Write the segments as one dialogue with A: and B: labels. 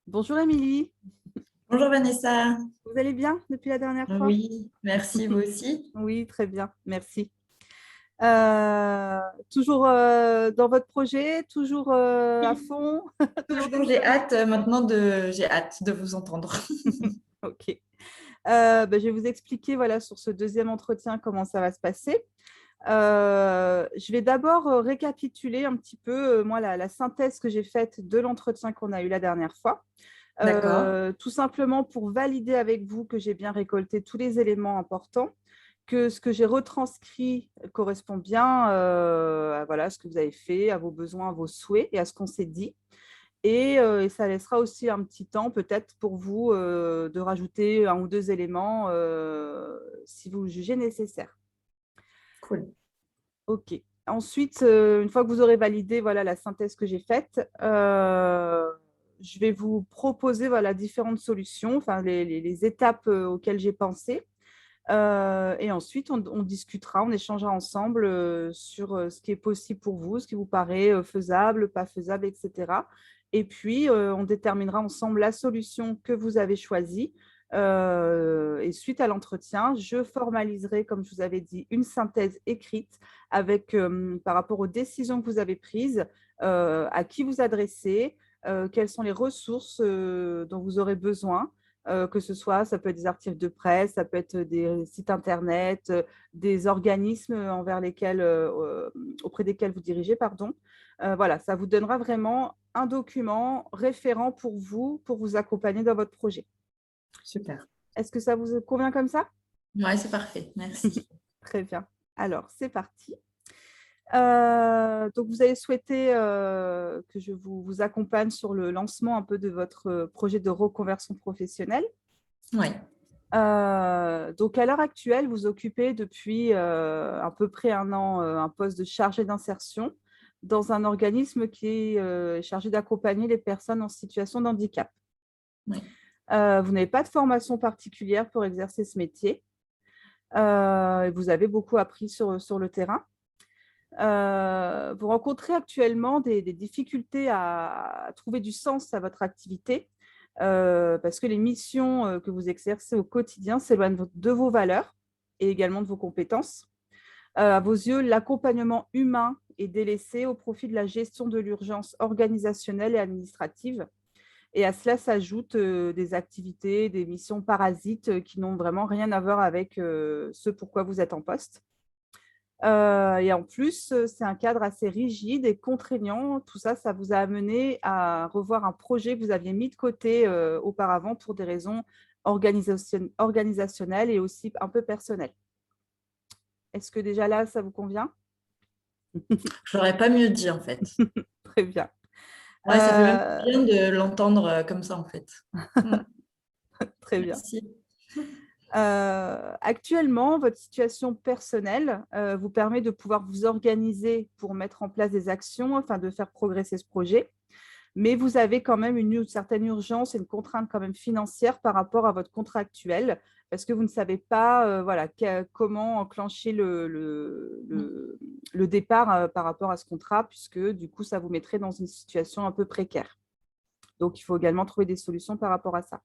A: Bonjour Émilie,
B: Bonjour Vanessa.
A: vous allez bien depuis la dernière fois?
B: Oui, merci vous aussi.
A: Oui, très bien, merci. Toujours dans votre projet, toujours à
B: Oui,
A: fond, toujours des
B: toujours, j'ai hâte
A: solutions?
B: j'ai hâte de vous entendre.
A: Ok. Je vais vous expliquer voilà, sur ce deuxième entretien comment ça va se passer. Je vais d'abord récapituler un petit peu, moi, la synthèse que j'ai faite de l'entretien qu'on a eu la dernière fois.
B: D'accord.
A: Tout simplement pour valider avec vous que j'ai bien récolté tous les éléments importants, que ce que j'ai retranscrit correspond bien à voilà, ce que vous avez fait, à vos besoins, à vos souhaits et à ce qu'on s'est dit. Et ça laissera aussi un petit temps peut-être pour vous de rajouter un ou deux éléments si vous le jugez nécessaire.
B: Cool.
A: OK. Ensuite, une fois que vous aurez validé voilà, la synthèse que j'ai faite, je vais vous proposer voilà, différentes solutions, enfin, les étapes auxquelles j'ai pensé. Et ensuite, on discutera, on échangera ensemble sur ce qui est possible pour vous, ce qui vous paraît faisable, pas faisable, etc. Et puis, on déterminera ensemble la solution que vous avez choisie. Et suite à l'entretien, je formaliserai, comme je vous avais dit, une synthèse écrite avec, par rapport aux décisions que vous avez prises, à qui vous adressez, quelles sont les ressources dont vous aurez besoin que ce soit, ça peut être des articles de presse, ça peut être des sites internet, des organismes auprès desquels vous dirigez, pardon. Voilà, ça vous donnera vraiment un document référent pour vous accompagner dans votre projet.
B: Super.
A: Est-ce que ça vous convient comme ça?
B: Ouais, c'est parfait. Merci.
A: Très bien. Alors, c'est parti. Donc, vous avez souhaité que je vous accompagne sur le lancement un peu de votre projet de reconversion professionnelle.
B: Oui.
A: Donc, à l'heure actuelle, vous occupez depuis à peu près un an un poste de chargé d'insertion dans un organisme qui est chargé d'accompagner les personnes en situation de handicap.
B: Oui.
A: Vous n'avez pas de formation particulière pour exercer ce métier. Et vous avez beaucoup appris sur le terrain. Vous rencontrez actuellement des difficultés à trouver du sens à votre activité parce que les missions que vous exercez au quotidien s'éloignent de vos valeurs et également de vos compétences. À vos yeux, l'accompagnement humain est délaissé au profit de la gestion de l'urgence organisationnelle et administrative. Et à cela s'ajoutent des activités, des missions parasites qui n'ont vraiment rien à voir avec ce pourquoi vous êtes en poste. Et en plus, c'est un cadre assez rigide et contraignant. Tout ça, ça vous a amené à revoir un projet que vous aviez mis de côté auparavant pour des raisons organisationnelles et aussi un peu personnelles. Est-ce que déjà là, ça vous convient?
B: Je n'aurais pas mieux dit en fait.
A: Très bien.
B: Ouais, ça fait même
A: Euh,
B: bien de l'entendre comme ça en fait. Mm.
A: Très bien.
B: Merci.
A: Actuellement, votre situation personnelle vous permet de pouvoir vous organiser pour mettre en place des actions afin de faire progresser ce projet. Mais vous avez quand même une certaine urgence et une contrainte quand même financière par rapport à votre contrat actuel, parce que vous ne savez pas voilà, comment enclencher le départ par rapport à ce contrat, puisque du coup, ça vous mettrait dans une situation un peu précaire. Donc, il faut également trouver des solutions par rapport à ça.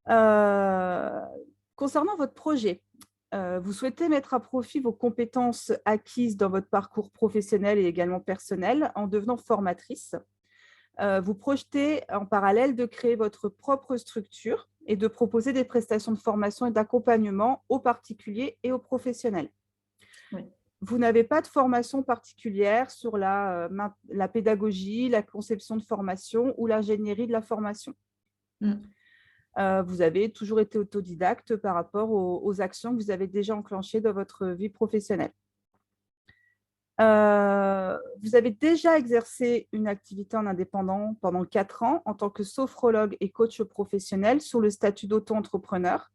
A: Euh, Concernant votre projet, vous souhaitez mettre à profit vos compétences acquises dans votre parcours professionnel et également personnel en devenant formatrice. Vous projetez en parallèle de créer votre propre structure et de proposer des prestations de formation et d'accompagnement aux particuliers et aux professionnels.
B: Oui.
A: Vous n'avez pas de formation particulière sur la pédagogie, la conception de formation ou l'ingénierie de la formation.
B: Mm.
A: Vous avez toujours été autodidacte par rapport aux actions que vous avez déjà enclenchées dans votre vie professionnelle. Vous avez déjà exercé une activité en indépendant pendant 4 ans en tant que sophrologue et coach professionnel sous le statut d'auto-entrepreneur.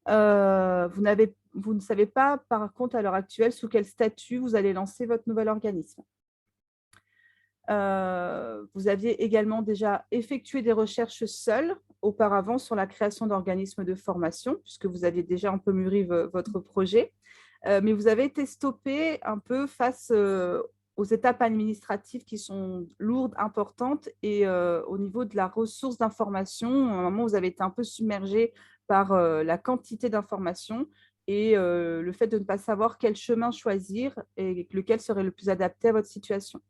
A: Vous ne savez pas, par contre, à l'heure actuelle, sous quel statut vous allez lancer votre nouvel organisme. Vous aviez également déjà effectué des recherches seul auparavant sur la création d'organismes de formation, puisque vous aviez déjà un peu mûri votre projet. Mais vous avez été stoppé un peu face aux étapes administratives qui sont lourdes, importantes, et au niveau de la ressource d'information, à un moment, vous avez été un peu submergé par la quantité d'informations et le fait de ne pas savoir quel chemin choisir et lequel serait le plus adapté à votre situation.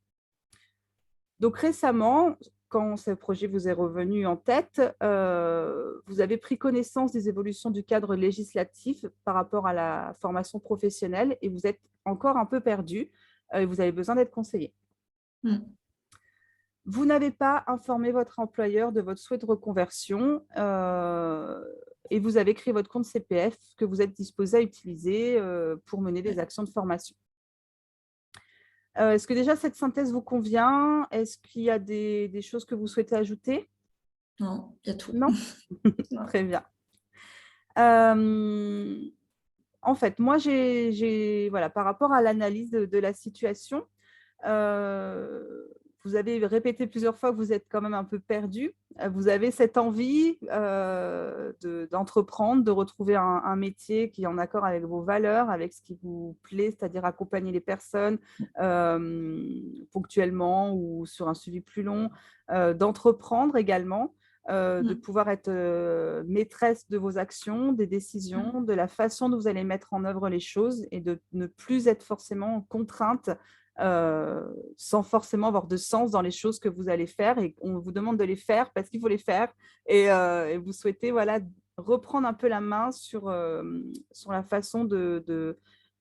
A: Donc récemment, quand ce projet vous est revenu en tête, vous avez pris connaissance des évolutions du cadre législatif par rapport à la formation professionnelle et vous êtes encore un peu perdu et vous avez besoin d'être conseillé. Vous n'avez pas informé votre employeur de votre souhait de reconversion et vous avez créé votre compte CPF que vous êtes disposé à utiliser pour mener des actions de formation. Est-ce que déjà cette synthèse vous convient? Est-ce qu'il y a des choses que vous souhaitez ajouter?
B: Non, il y a tout.
A: Non?
B: Non.
A: Très bien. En fait, moi, voilà, par rapport à l'analyse de la situation, vous avez répété plusieurs fois que vous êtes quand même un peu perdu. Vous avez cette envie d'entreprendre, de retrouver un métier qui est en accord avec vos valeurs, avec ce qui vous plaît, c'est-à-dire accompagner les personnes ponctuellement ou sur un suivi plus long, d'entreprendre également. De pouvoir être maîtresse de vos actions, des décisions, de la façon dont vous allez mettre en œuvre les choses et de ne plus être forcément contrainte sans forcément avoir de sens dans les choses que vous allez faire et on vous demande de les faire parce qu'il faut les faire et vous souhaitez voilà, reprendre un peu la main sur la façon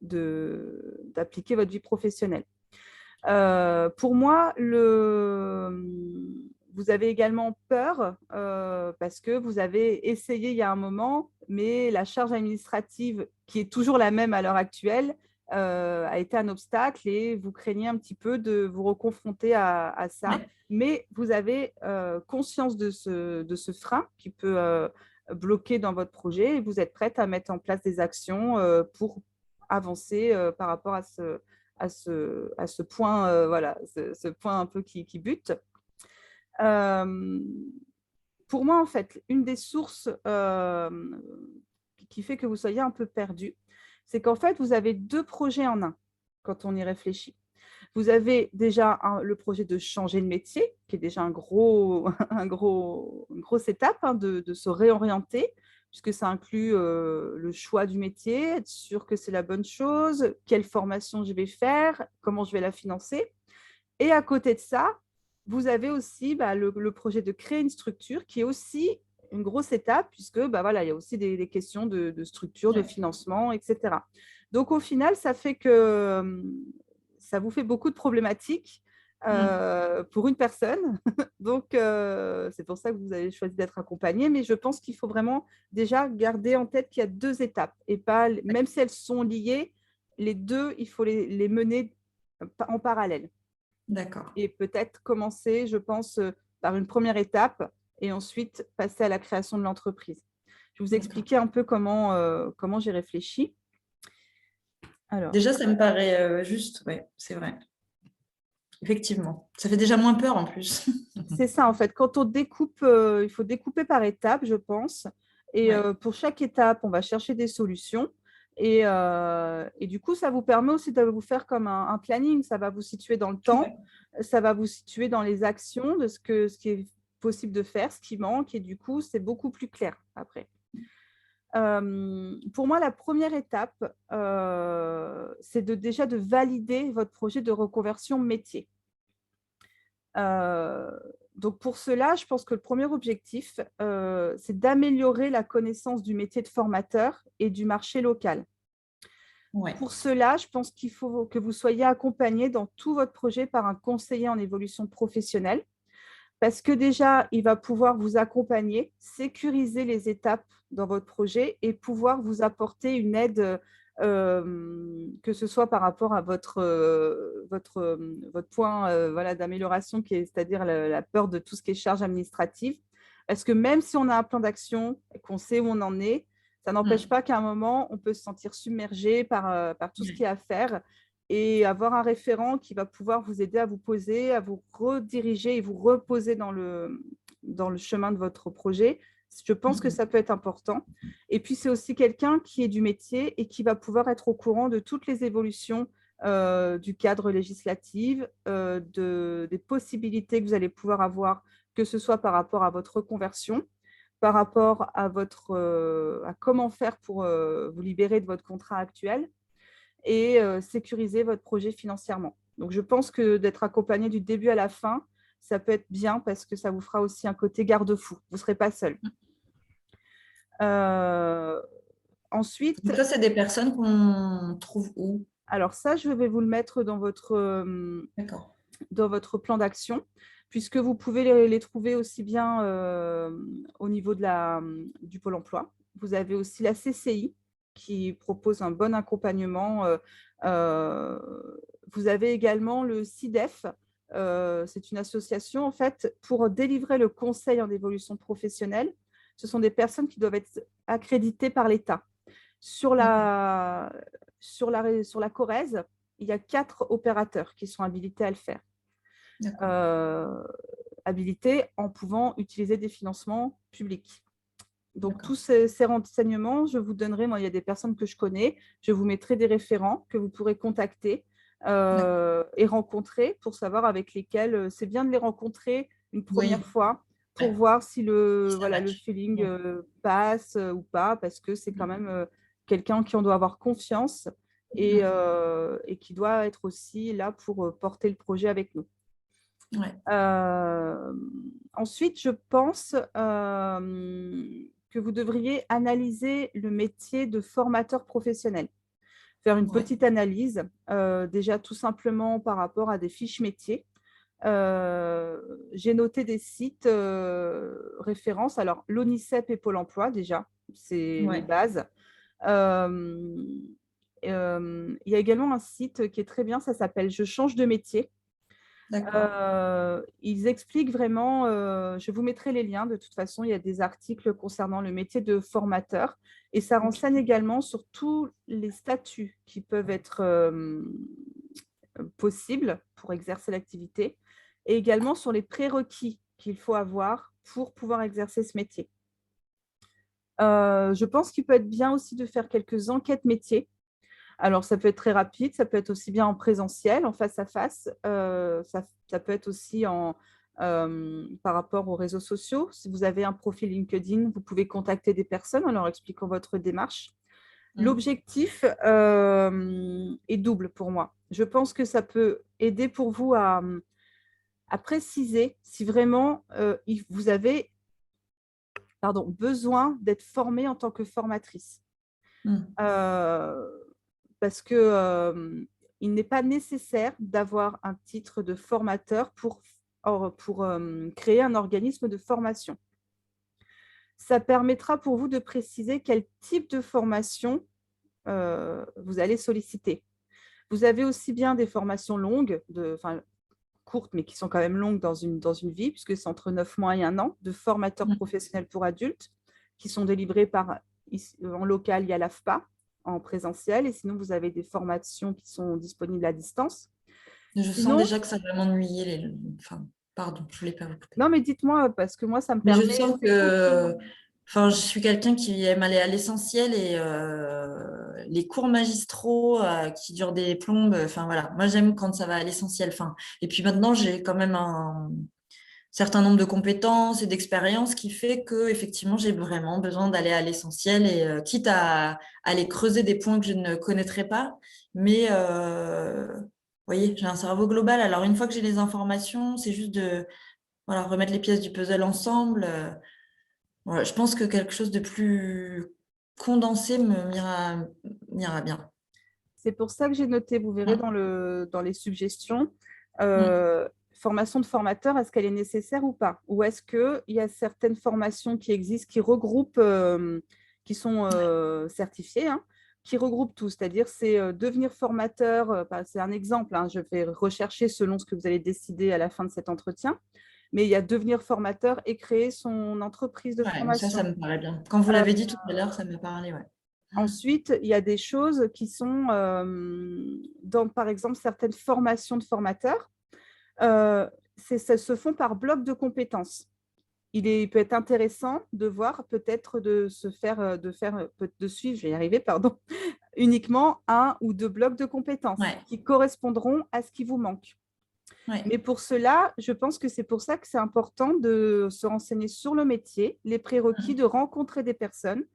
A: d'appliquer votre vie professionnelle. Pour moi, vous avez également peur parce que vous avez essayé il y a un moment, mais la charge administrative, qui est toujours la même à l'heure actuelle, a été un obstacle et vous craignez un petit peu de vous reconfronter à ça.
B: Ouais.
A: Mais vous avez conscience de ce frein qui peut bloquer dans votre projet et vous êtes prête à mettre en place des actions pour avancer par rapport à ce point, voilà, ce point un peu qui bute. Pour moi, en fait, une des sources qui fait que vous soyez un peu perdu, c'est qu'en fait, vous avez deux projets en un quand on y réfléchit. Vous avez déjà le projet de changer de métier, qui est déjà une grosse étape de se réorienter, puisque ça inclut le choix du métier, être sûr que c'est la bonne chose, quelle formation je vais faire, comment je vais la financer. Et à côté de ça, vous avez aussi le projet de créer une structure qui est aussi une grosse étape, puisque voilà, il y a aussi des questions de structure, de financement, etc. Donc, au final, ça fait que ça vous fait beaucoup de problématiques pour une personne. Donc, c'est pour ça que vous avez choisi d'être accompagné. Mais je pense qu'il faut vraiment déjà garder en tête qu'il y a deux étapes. Et pas, même si elles sont liées, les deux, il faut les mener en parallèle.
B: D'accord.
A: Et peut-être commencer, je pense, par une première étape et ensuite passer à la création de l'entreprise. Je vais vous expliquer un peu comment j'ai réfléchi. Alors,
B: déjà, ça me paraît juste, oui, c'est vrai. Effectivement. Ça fait déjà moins peur en plus.
A: c'est ça, en fait. Quand on découpe, il faut découper par étapes, je pense. Et pour chaque étape, on va chercher des solutions. Et du coup, ça vous permet aussi de vous faire comme un planning. Ça va vous situer dans le temps. Ça va vous situer dans les actions de ce qui est possible de faire, ce qui manque. Et du coup, c'est beaucoup plus clair après. Pour moi, la première étape, c'est déjà de valider votre projet de reconversion métier. Donc, pour cela, je pense que le premier objectif, c'est d'améliorer la connaissance du métier de formateur et du marché local.
B: Ouais.
A: Pour cela, je pense qu'il faut que vous soyez accompagné dans tout votre projet par un conseiller en évolution professionnelle, parce que déjà, il va pouvoir vous accompagner, sécuriser les étapes dans votre projet et pouvoir vous apporter une aide, que ce soit par rapport à votre point voilà, d'amélioration, c'est-à-dire la peur de tout ce qui est charge administrative. Parce que même si on a un plan d'action et qu'on sait où on en est, ça n'empêche pas qu'à un moment, on peut se sentir submergé par tout ce qu'il y a à faire et avoir un référent qui va pouvoir vous aider à vous poser, à vous rediriger et vous reposer dans le chemin de votre projet. Je pense que ça peut être important. Et puis, c'est aussi quelqu'un qui est du métier et qui va pouvoir être au courant de toutes les évolutions du cadre législatif, des possibilités que vous allez pouvoir avoir, que ce soit par rapport à votre reconversion, par rapport à comment faire pour vous libérer de votre contrat actuel et sécuriser votre projet financièrement. Donc, je pense que d'être accompagné du début à la fin, ça peut être bien parce que ça vous fera aussi un côté garde-fou. Vous ne serez pas seul. Ensuite,
B: Donc, ça, c'est des personnes qu'on trouve où?
A: alors ça, je vais vous le mettre
B: D'accord.
A: dans votre plan d'action, puisque vous pouvez les trouver aussi bien au niveau du Pôle emploi. Vous avez aussi la CCI qui propose un bon accompagnement. Vous avez également le CIDEF. C'est une association en fait pour délivrer le conseil en évolution professionnelle. Ce sont des personnes qui doivent être accréditées par l'État. Sur la Corrèze, il y a 4 opérateurs qui sont habilités à le faire. Habilités en pouvant utiliser des financements publics. Donc, tous ces renseignements, je vous donnerai, moi, il y a des personnes que je connais, je vous mettrai des référents que vous pourrez contacter et rencontrer pour savoir avec lesquels, c'est bien de les rencontrer une première fois pour voir si le feeling passe ou pas, parce que c'est quand même quelqu'un qui on doit avoir confiance et qui doit être aussi là pour porter le projet avec nous. Ensuite, je pense que vous devriez analyser le métier de formateur professionnel. Faire une petite analyse, déjà tout simplement par rapport à des fiches métiers. J'ai noté des sites références. Alors, l'ONICEP et Pôle emploi, déjà, c'est les bases. Il y a également un site qui est très bien, ça s'appelle « Je change de métier ». Ils expliquent vraiment, je vous mettrai les liens, de toute façon, il y a des articles concernant le métier de formateur et ça renseigne également sur tous les statuts qui peuvent être possibles pour exercer l'activité et également sur les prérequis qu'il faut avoir pour pouvoir exercer ce métier. Je pense qu'il peut être bien aussi de faire quelques enquêtes métiers. Alors, ça peut être très rapide, ça peut être aussi bien en présentiel, en face à face, ça peut être aussi par rapport aux réseaux sociaux. Si vous avez un profil LinkedIn, vous pouvez contacter des personnes en leur expliquant votre démarche. L'objectif est double pour moi. Je pense que ça peut aider pour vous à préciser si vraiment vous avez besoin d'être formé en tant que formatrice. Parce qu'il n'est pas nécessaire d'avoir un titre de formateur pour créer un organisme de formation. Ça permettra pour vous de préciser quel type de formation vous allez solliciter. Vous avez aussi bien des formations longues, courtes, mais qui sont quand même longues dans une vie, puisque c'est entre 9 mois et 1 an, de formateurs professionnels pour adultes, qui sont délivrés en local, il y a l'AFPA, en présentiel, et sinon, vous avez des formations qui sont disponibles à distance.
B: Sens déjà que ça va m'ennuyer. Pardon, je ne voulais pas vous couper.
A: Non, mais dites-moi, parce que moi, ça me
B: permet...
A: permet...
B: Je sens que... je suis quelqu'un qui aime aller à l'essentiel et les cours magistraux qui durent des plombes, voilà. Moi, j'aime quand ça va à l'essentiel. Et puis maintenant, j'ai quand même un certain nombre de compétences et d'expériences qui fait que effectivement, j'ai vraiment besoin d'aller à l'essentiel et quitte à aller creuser des points que je ne connaîtrais pas. Mais vous voyez, j'ai un cerveau global. Alors, une fois que j'ai les informations, c'est juste de remettre les pièces du puzzle ensemble. Je pense que quelque chose de plus condensé m'ira bien.
A: C'est pour ça que j'ai noté, vous verrez dans les suggestions, formation de formateur, est-ce qu'elle est nécessaire ou pas? Ou est-ce qu'il y a certaines formations qui existent, qui regroupent, qui sont certifiées, qui regroupent tout, c'est-à-dire c'est devenir formateur, c'est un exemple, je vais rechercher selon ce que vous allez décider à la fin de cet entretien, mais il y a devenir formateur et créer son entreprise de formation.
B: Ça me paraît bien. Quand vous l'avez dit tout à l'heure, ça m'a parlé,
A: Ensuite, il y a des choses qui sont dans, par exemple, certaines formations de formateurs, ça se font par bloc de compétences. Il peut être intéressant de voir, peut-être de suivre, je vais y arriver, pardon, uniquement 1 ou 2 blocs de compétences
B: Ouais.
A: qui correspondront à ce qui vous manque.
B: Ouais.
A: Mais pour cela, je pense que c'est pour ça que c'est important de se renseigner sur le métier, les prérequis, de rencontrer des personnes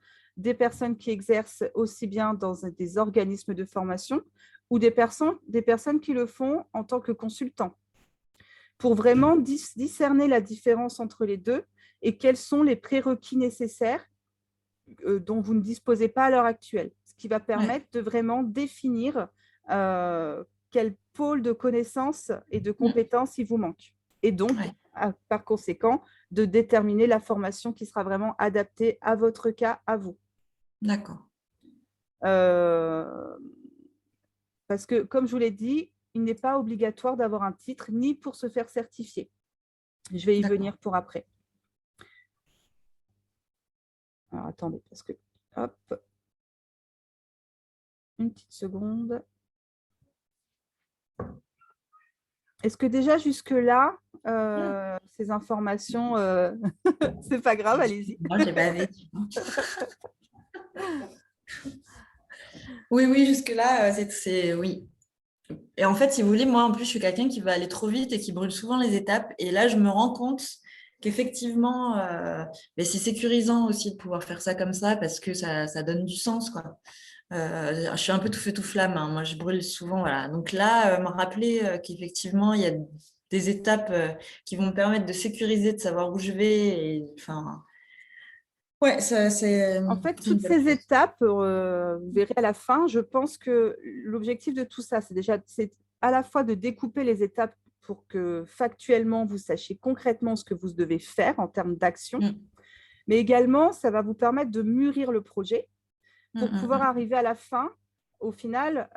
A: qui exercent aussi bien dans des organismes de formation ou des personnes qui le font en tant que consultants, pour vraiment discerner la différence entre les deux et quels sont les prérequis nécessaires dont vous ne disposez pas à l'heure actuelle, ce qui va permettre de vraiment définir quel pôle de connaissances et de compétences il vous manque. Et donc, par conséquent, de déterminer la formation qui sera vraiment adaptée à votre cas, à vous.
B: D'accord.
A: Parce que, comme je vous l'ai dit, il n'est pas obligatoire d'avoir un titre, ni pour se faire certifier. Je vais y venir pour après. Alors, attendez, parce que... Hop. Une petite seconde. Est-ce que déjà jusque-là, ces informations, c'est pas grave, allez-y.
B: Moi, j'ai bavé. Oui, oui, jusque-là, oui. Et en fait, si vous voulez, moi, en plus, je suis quelqu'un qui va aller trop vite et qui brûle souvent les étapes. Et là, je me rends compte qu'effectivement, mais c'est sécurisant aussi de pouvoir faire ça comme ça parce que ça donne du sens, quoi. Je suis un peu tout feu tout flamme, hein. Moi, je brûle souvent, voilà. Donc là, me rappeler qu'effectivement, il y a des étapes qui vont me permettre de sécuriser, de savoir où je vais. Et, enfin, ouais, c'est
A: En fait,
B: une
A: toutes
B: belle
A: ces
B: chose.
A: étapes, vous verrez à la fin, je pense que l'objectif de tout ça, c'est à la fois de découper les étapes pour que factuellement, vous sachiez concrètement ce que vous devez faire en termes d'action, mais également, ça va vous permettre de mûrir le projet pour pouvoir arriver à la fin, au final,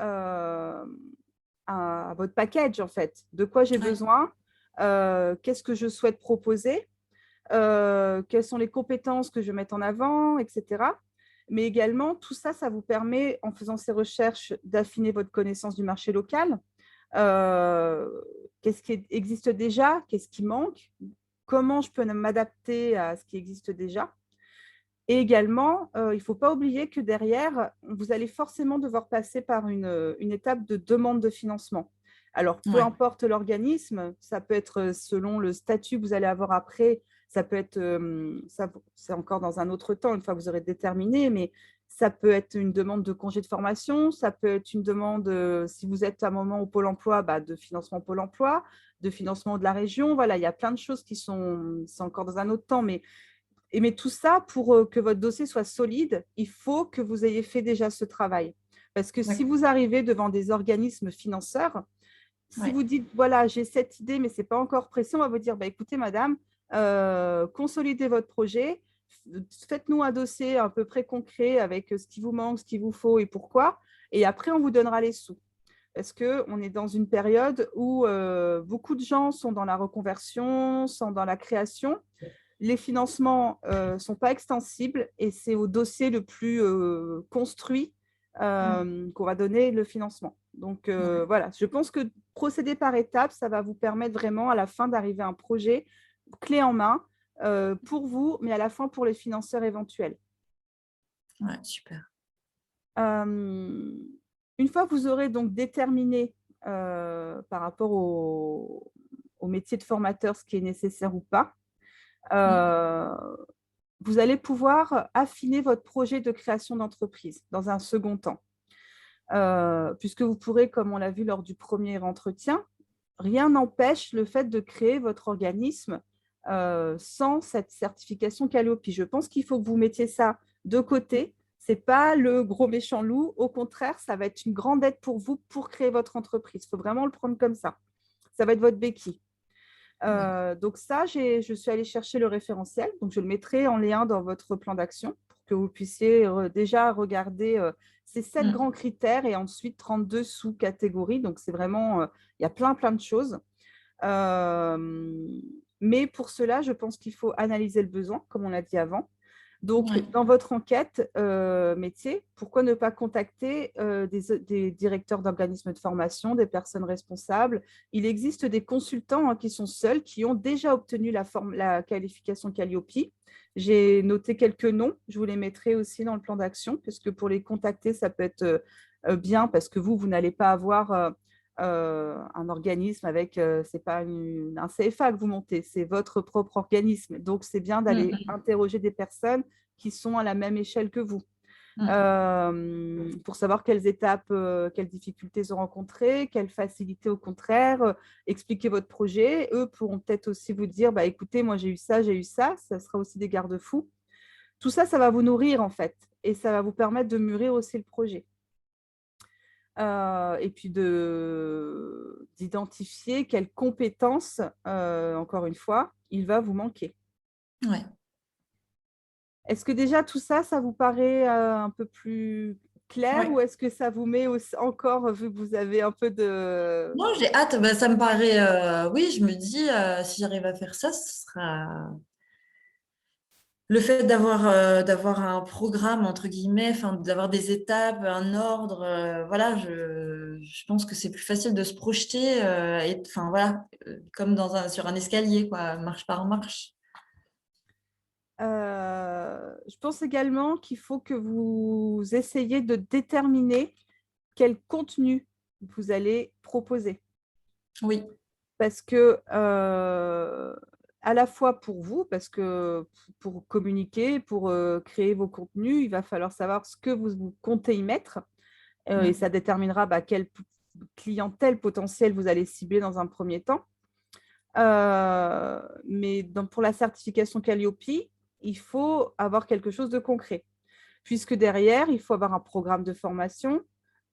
A: à votre package, en fait. De quoi j'ai besoin, qu'est-ce que je souhaite proposer, quelles sont les compétences que je vais mettre en avant, etc. Mais également, tout ça, ça vous permet, en faisant ces recherches, d'affiner votre connaissance du marché local. Qu'est-ce qui existe déjà, qu'est-ce qui manque, comment je peux m'adapter à ce qui existe déjà. Et également, il ne faut pas oublier que derrière, vous allez forcément devoir passer par une étape de demande de financement. Alors, peu importe l'organisme, ça peut être selon le statut que vous allez avoir après, ça peut être, ça, c'est encore dans un autre temps, une fois que vous aurez déterminé, mais ça peut être une demande de congé de formation, ça peut être une demande, si vous êtes à un moment au Pôle emploi, de financement Pôle emploi, de financement de la région. Voilà, il y a plein de choses qui c'est encore dans un autre temps, mais tout ça, pour que votre dossier soit solide, il faut que vous ayez fait déjà ce travail. Parce que si vous arrivez devant des organismes financeurs, si vous dites, voilà, j'ai cette idée, mais ce n'est pas encore pressé, on va vous dire, écoutez, madame, consolidez votre projet, faites-nous un dossier à peu près concret avec ce qui vous manque, ce qu'il vous faut et pourquoi, et après, on vous donnera les sous. Parce qu'on est dans une période où beaucoup de gens sont dans la reconversion, sont dans la création. Les financements ne sont pas extensibles et c'est au dossier le plus construit qu'on va donner le financement. Donc, voilà, je pense que procéder par étapes, ça va vous permettre vraiment à la fin d'arriver à un projet clé en main pour vous, mais à la fin pour les financeurs éventuels.
B: Ouais, super.
A: Une fois que vous aurez donc déterminé par rapport au métier de formateur ce qui est nécessaire ou pas, vous allez pouvoir affiner votre projet de création d'entreprise dans un second temps. Puisque vous pourrez, comme on l'a vu lors du premier entretien, rien n'empêche le fait de créer votre organisme sans cette certification Qualiopi. Je pense qu'il faut que vous mettiez ça de côté. Ce n'est pas le gros méchant loup. Au contraire, ça va être une grande aide pour vous pour créer votre entreprise. Il faut vraiment le prendre comme ça. Ça va être votre béquille. Donc ça, je suis allée chercher le référentiel. Donc, je le mettrai en lien dans votre plan d'action pour que vous puissiez déjà regarder ces 7 grands critères et ensuite 32 sous-catégories. Donc, c'est vraiment, il y a plein de choses. Mais pour cela, je pense qu'il faut analyser le besoin, comme on l'a dit avant, Donc,
B: Ouais.
A: dans votre enquête métier, pourquoi ne pas contacter des directeurs d'organismes de formation, des personnes responsables? Il existe des consultants qui sont seuls, qui ont déjà obtenu la qualification Calliope. J'ai noté quelques noms, je vous les mettrai aussi dans le plan d'action, puisque pour les contacter, ça peut être bien, parce que vous n'allez pas avoir un organisme avec, c'est pas un CFA que vous montez, c'est votre propre organisme. Donc, c'est bien d'aller
B: Mm,
A: interroger des personnes qui sont à la même échelle que vous
B: mm,
A: pour savoir quelles étapes, quelles difficultés ils ont rencontrées, quelles facilités au contraire, expliquer votre projet. Eux pourront peut-être aussi vous dire, bah, écoutez, moi j'ai eu ça, ça sera aussi des garde-fous. Tout ça, ça va vous nourrir en fait et ça va vous permettre de mûrir aussi le projet. Et puis d'identifier quelles compétences, encore une fois, il va vous manquer.
B: ouais.
A: Est-ce que déjà tout ça, ça vous paraît un peu plus clair ou
B: Ouais.
A: est-ce que ça vous met encore, vu que vous avez un peu de...
B: Non, j'ai hâte. Bah, ça me paraît. Oui, je me dis, si j'arrive à faire ça, ce sera. Le fait d'avoir un programme, entre guillemets, enfin, d'avoir des étapes, un ordre, voilà, je pense que c'est plus facile de se projeter, et, enfin, voilà, comme sur un escalier, quoi, marche par marche.
A: Je pense également qu'il faut que vous essayiez de déterminer quel contenu vous allez proposer.
B: Oui.
A: Parce que, à la fois pour vous, parce que pour communiquer, pour créer vos contenus, il va falloir savoir ce que vous comptez y mettre et
B: Mm.
A: ça déterminera quelle clientèle potentielle vous allez cibler dans un premier temps. Mais pour la certification Calliope, il faut avoir quelque chose de concret, puisque derrière, il faut avoir un programme de formation.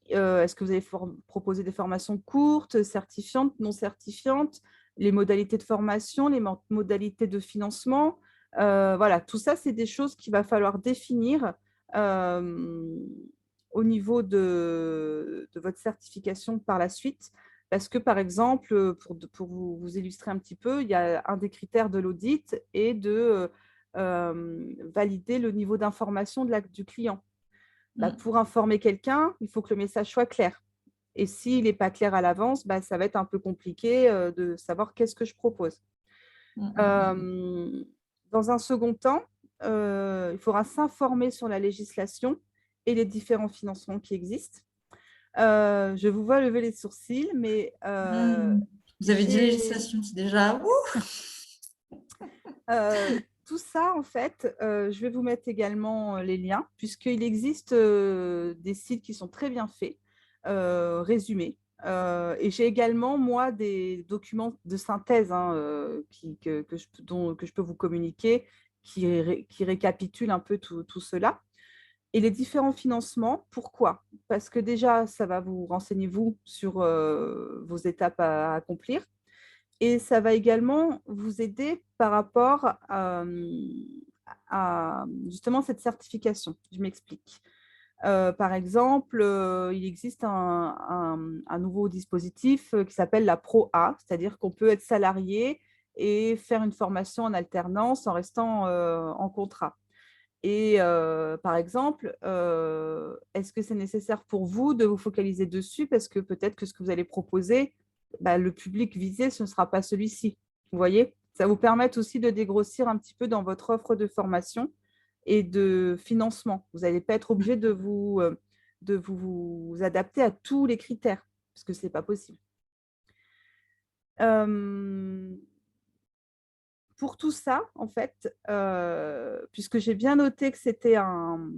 A: Est-ce que vous allez proposer des formations courtes, certifiantes, non certifiantes, les modalités de formation, les modalités de financement? Voilà, tout ça, c'est des choses qu'il va falloir définir euh, au niveau de votre certification par la suite. Parce que, par exemple, pour vous illustrer un petit peu, il y a un des critères de l'audit et de valider le niveau d'information du client. Bah,
B: Mm.
A: pour informer quelqu'un, il faut que le message soit clair. Et s'il n'est pas clair à l'avance, ça va être un peu compliqué de savoir qu'est-ce que je propose.
B: Mm. Mm.
A: Euh, Dans un second temps, il faudra s'informer sur la législation et les différents financements qui existent. Je vous vois lever les sourcils, mais
B: Mm. Vous avez dit
A: j'ai
B: législation, c'est déjà. Ouh.
A: tout ça, en fait, je vais vous mettre également les liens, puisqu'il existe des sites qui sont très bien faits, résumés. Et j'ai également, moi, des documents de synthèse que je peux vous communiquer, qui récapitulent un peu tout cela. Et les différents financements, pourquoi? Parce que déjà, ça va vous renseigner, vous, sur vos étapes à accomplir. Et ça va également vous aider par rapport à justement cette certification. Je m'explique. Par exemple, il existe un nouveau dispositif qui s'appelle la Pro A, c'est-à-dire qu'on peut être salarié et faire une formation en alternance en restant en contrat. Et par exemple, est-ce que c'est nécessaire pour vous de vous focaliser dessus parce que peut-être que ce que vous allez proposer, le public visé, ce ne sera pas celui-ci. Vous voyez? Ça vous permet aussi de dégrossir un petit peu dans votre offre de formation et de financement. Vous n'allez pas être obligé de vous adapter à tous les critères parce que ce n'est pas possible. Euh, pour tout ça, en fait, puisque j'ai bien noté que c'était un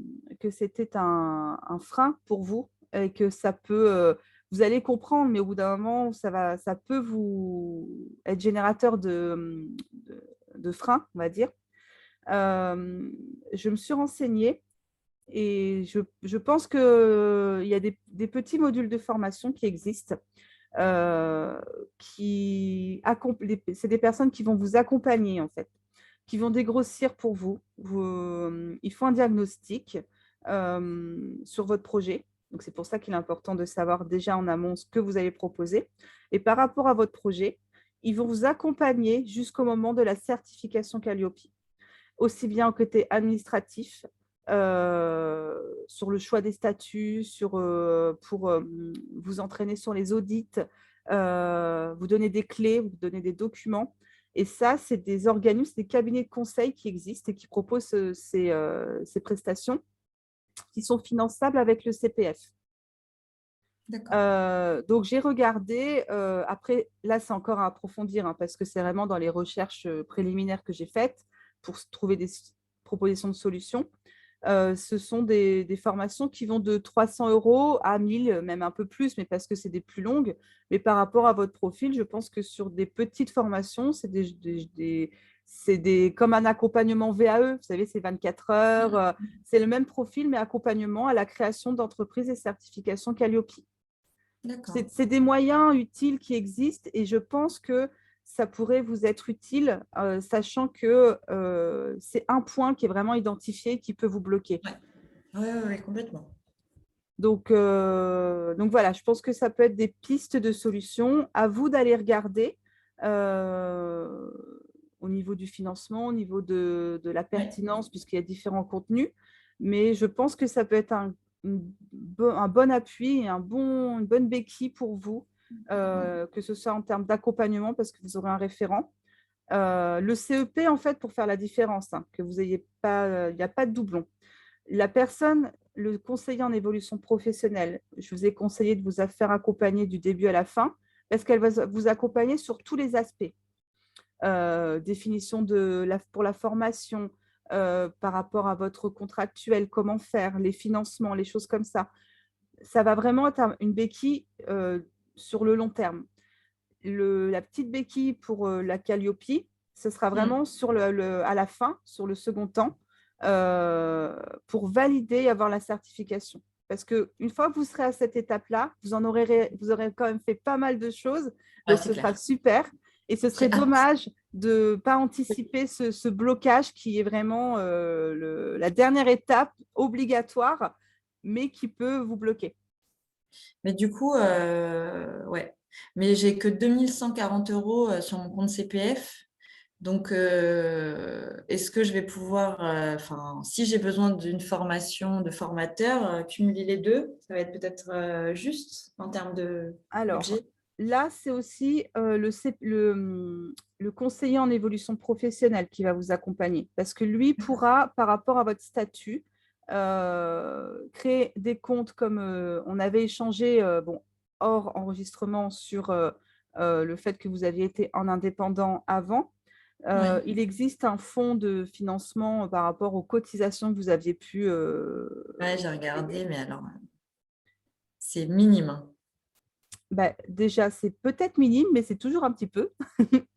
A: frein pour vous et que ça peut, vous allez comprendre, mais au bout d'un moment, ça peut vous être générateur de freins, on va dire. Je me suis renseignée et je pense qu'il y a des petits modules de formation qui existent euh, c'est des personnes qui vont vous accompagner en fait, qui vont dégrossir pour vous. Ils font un diagnostic sur votre projet. Donc c'est pour ça qu'il est important de savoir déjà en amont ce que vous allez proposer. Et par rapport à votre projet, ils vont vous accompagner jusqu'au moment de la certification Calliope. aussi bien au côté administratif, sur le choix des statuts, pour vous entraîner sur les audits, vous donner des clés, vous donner des documents. Et ça, c'est des organismes, des cabinets de conseil qui existent et qui proposent ces prestations qui sont finançables avec le CPF.
B: D'accord.
A: Donc, j'ai regardé. Après, là, c'est encore à approfondir hein, parce que c'est vraiment dans les recherches préliminaires que j'ai faites pour trouver des propositions de solutions. Ce sont des formations qui vont de 300 € à 1000, même un peu plus, mais parce que c'est des plus longues. Mais par rapport à votre profil, je pense que sur des petites formations, c'est comme un accompagnement VAE. Vous savez, c'est 24 heures. C'est le même profil, mais accompagnement à la création d'entreprises et certification Calliope.
B: D'accord.
A: C'est des moyens utiles qui existent et je pense que ça pourrait vous être utile, sachant que c'est un point qui est vraiment identifié qui peut vous bloquer.
B: Ouais, complètement.
A: Donc voilà, je pense que ça peut être des pistes de solutions. À vous d'aller regarder au niveau du financement, au niveau de la
B: Ouais.
A: pertinence, puisqu'il y a différents contenus. Mais je pense que ça peut être un bon appui et une bonne béquille pour vous, que ce soit en termes d'accompagnement, parce que vous aurez un référent. Le CEP, en fait, pour faire la différence, hein, que vous ayez pas, il n'y a pas de doublon. La personne, le conseiller en évolution professionnelle, je vous ai conseillé de vous faire accompagner du début à la fin, parce qu'elle va vous accompagner sur tous les aspects. Définition pour la formation, par rapport à votre contractuel, comment faire, les financements, les choses comme ça. Ça va vraiment être une béquille sur le long terme. La petite béquille pour la Calliope, ce sera vraiment à la fin, sur le second temps, pour valider et avoir la certification. Parce qu'une fois que vous serez à cette étape-là, vous aurez quand même fait pas mal de choses.
B: Ouais,
A: Donc,
B: c'est
A: ce sera
B: clair.
A: super. Et ce serait
B: J'ai hâte.
A: dommage de ne pas anticiper ce blocage qui est vraiment la dernière étape obligatoire, mais qui peut vous bloquer.
B: Mais du coup, ouais. Mais j'ai que 2140 € sur mon compte CPF. Donc, est-ce que je vais pouvoir, enfin, si j'ai besoin d'une formation de formateur, cumuler les deux, ça va être peut-être juste en termes de
A: Alors,
B: budget?
A: là, c'est aussi le conseiller en évolution professionnelle qui va vous accompagner parce que lui pourra, par rapport à votre statut, créer des comptes comme on avait échangé bon, hors enregistrement sur le fait que vous aviez été en indépendant avant.
B: Oui.
A: Il existe un fonds de financement par rapport aux cotisations que vous aviez pu
B: Ouais, j'ai
A: payer.
B: regardé, mais alors, c'est minime, hein.
A: Bah, déjà, c'est peut-être minime, mais c'est toujours un petit peu.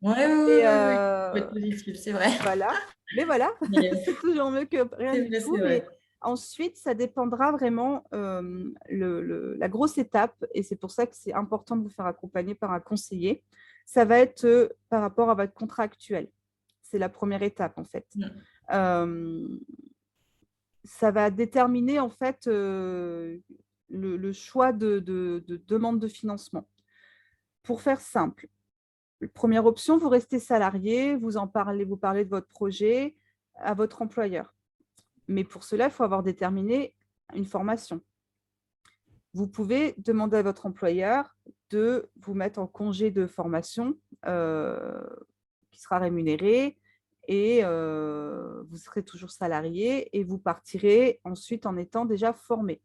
B: Ouais,
A: Et
B: oui. Faut être positif, c'est vrai.
A: voilà, mais voilà,
B: Mais,
A: c'est toujours mieux que rien
B: c'est
A: du
B: vrai,
A: tout.
B: c'est
A: Mais
B: vrai.
A: ensuite, ça dépendra vraiment la grosse étape, et c'est pour ça que c'est important de vous faire accompagner par un conseiller. Ça va être par rapport à votre contrat actuel. C'est la première étape, en fait. Euh, Ça va déterminer, en fait, le choix de demande de financement. Pour faire simple, première option, vous restez salarié, vous parlez de votre projet à votre employeur. Mais pour cela, il faut avoir déterminé une formation. Vous pouvez demander à votre employeur de vous mettre en congé de formation euh, qui sera rémunéré et vous serez toujours salarié et vous partirez ensuite en étant déjà formé.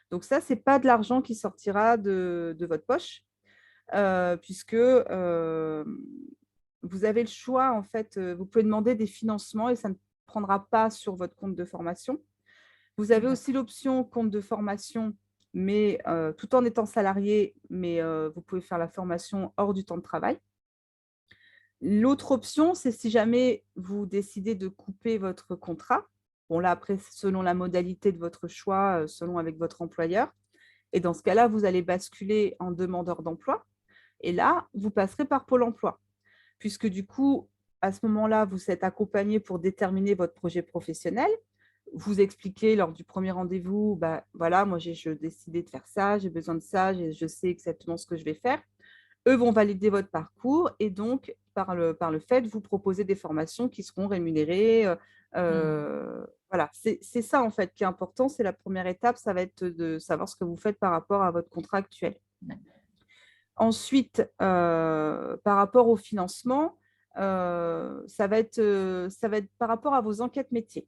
A: Donc ça, ce n'est pas de l'argent qui sortira de votre poche, puisque vous avez le choix, en fait, vous pouvez demander des financements et ça ne prendra pas sur votre compte de formation. Vous avez aussi l'option compte de formation, mais tout en étant salarié, mais vous pouvez faire la formation hors du temps de travail. L'autre option, c'est si jamais vous décidez de couper votre contrat. Bon, là, après, selon la modalité de votre choix, selon avec votre employeur. Et dans ce cas-là, vous allez basculer en demandeur d'emploi. Et là, vous passerez par Pôle emploi, puisque du coup, à ce moment-là, vous êtes accompagné pour déterminer votre projet professionnel. Vous expliquez lors du premier rendez-vous, bah, voilà, moi j'ai décidé de faire ça, j'ai besoin de ça, je sais exactement ce que je vais faire. eux vont valider votre parcours et donc, par le fait, vous proposer des formations qui seront rémunérées. Voilà, c'est ça en fait qui est important. C'est la première étape, ça va être de savoir ce que vous faites par rapport à votre contrat actuel.
B: Ouais.
A: Ensuite, par rapport au financement, ça va être par rapport à vos enquêtes métiers.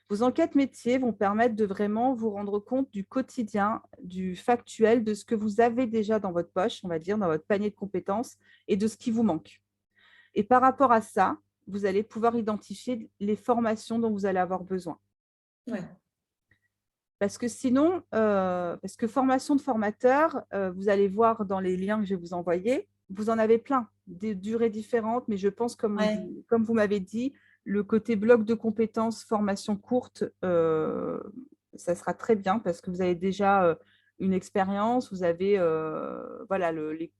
A: Vos enquêtes métiers vont permettre de vraiment vous rendre compte du quotidien, du factuel, de ce que vous avez déjà dans votre poche, on va dire, dans votre panier de compétences et de ce qui vous manque. Et par rapport à ça, vous allez pouvoir identifier les formations dont vous allez avoir besoin.
B: Ouais.
A: Parce que sinon, parce que formation de formateur, vous allez voir dans les liens que je vais vous envoyer, vous en avez plein, des durées différentes, mais je pense, comme vous m'avez dit, le côté bloc de compétences, formation courte, ça sera très bien parce que vous avez déjà une expérience, vous avez voilà,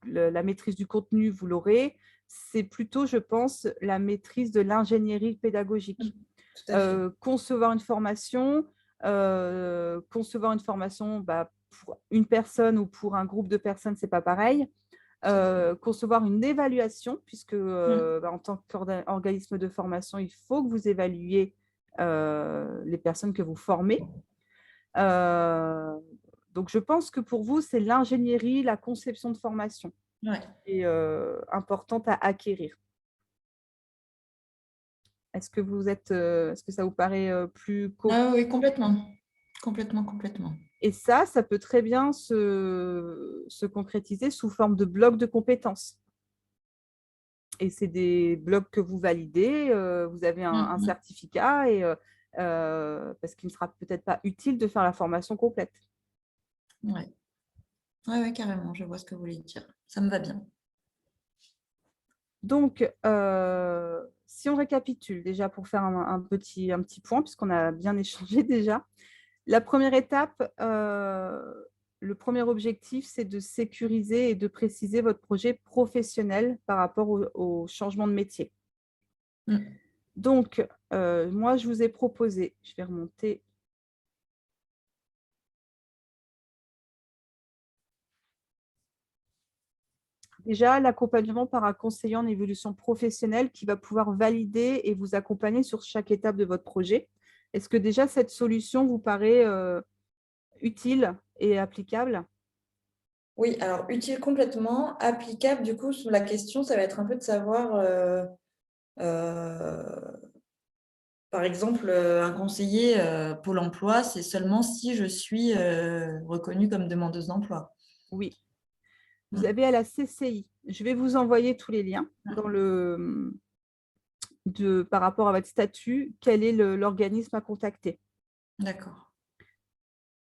A: la maîtrise du contenu, vous l'aurez. C'est plutôt, je pense, la maîtrise de l'ingénierie pédagogique.
B: Tout à fait.
A: Concevoir une formation, pour une personne ou pour un groupe de personnes, c'est pas pareil. Concevoir une évaluation, puisque en tant qu'organisme de formation, il faut que vous évaluiez les personnes que vous formez. Donc, je pense que pour vous, c'est l'ingénierie, la conception de formation qui est importante à acquérir. Est-ce que ça vous paraît plus cohérent?
B: Oui, complètement. Complètement.
A: Et ça peut très bien se concrétiser sous forme de blocs de compétences. Et c'est des blocs que vous validez, vous avez un certificat, parce qu'il ne sera peut-être pas utile de faire la formation complète.
B: Ouais, carrément, je vois ce que vous voulez dire. Ça me va bien.
A: Donc, si on récapitule déjà pour faire un petit point, puisqu'on a bien échangé déjà. La première étape, le premier objectif, c'est de sécuriser et de préciser votre projet professionnel par rapport au changement de métier. Donc, moi, je vous ai proposé, je vais remonter. Déjà, l'accompagnement par un conseiller en évolution professionnelle qui va pouvoir valider et vous accompagner sur chaque étape de votre projet. Est-ce que déjà cette solution vous paraît utile et applicable?
B: Oui, alors utile complètement, applicable, du coup, la question, ça va être un peu de savoir, par exemple, un conseiller Pôle emploi, c'est seulement si je suis reconnue comme demandeuse d'emploi.
A: Oui. Vous avez à la CCI. Je vais vous envoyer tous les liens par rapport à votre statut, quel est l'organisme à contacter.
B: D'accord.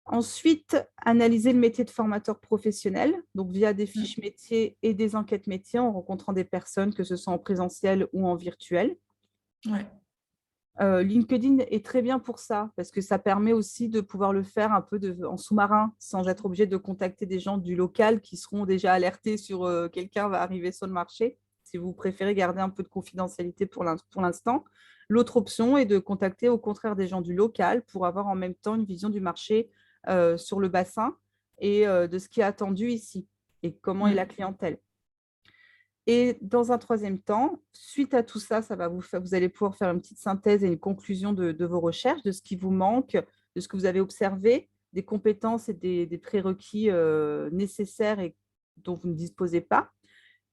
A: Ensuite, analyser le métier de formateur professionnel, donc via des fiches métiers et des enquêtes métiers en rencontrant des personnes, que ce soit en présentiel ou en virtuel. LinkedIn est très bien pour ça, parce que ça permet aussi de pouvoir le faire un peu en sous-marin, sans être obligé de contacter des gens du local qui seront déjà alertés sur quelqu'un va arriver sur le marché, si vous préférez garder un peu de confidentialité pour l'instant. L'autre option est de contacter au contraire des gens du local pour avoir en même temps une vision du marché sur le bassin et de ce qui est attendu ici et comment est la clientèle. Et dans un troisième temps, suite à tout ça, vous allez pouvoir faire une petite synthèse et une conclusion de vos recherches, de ce qui vous manque, de ce que vous avez observé, des compétences et des prérequis nécessaires et dont vous ne disposez pas.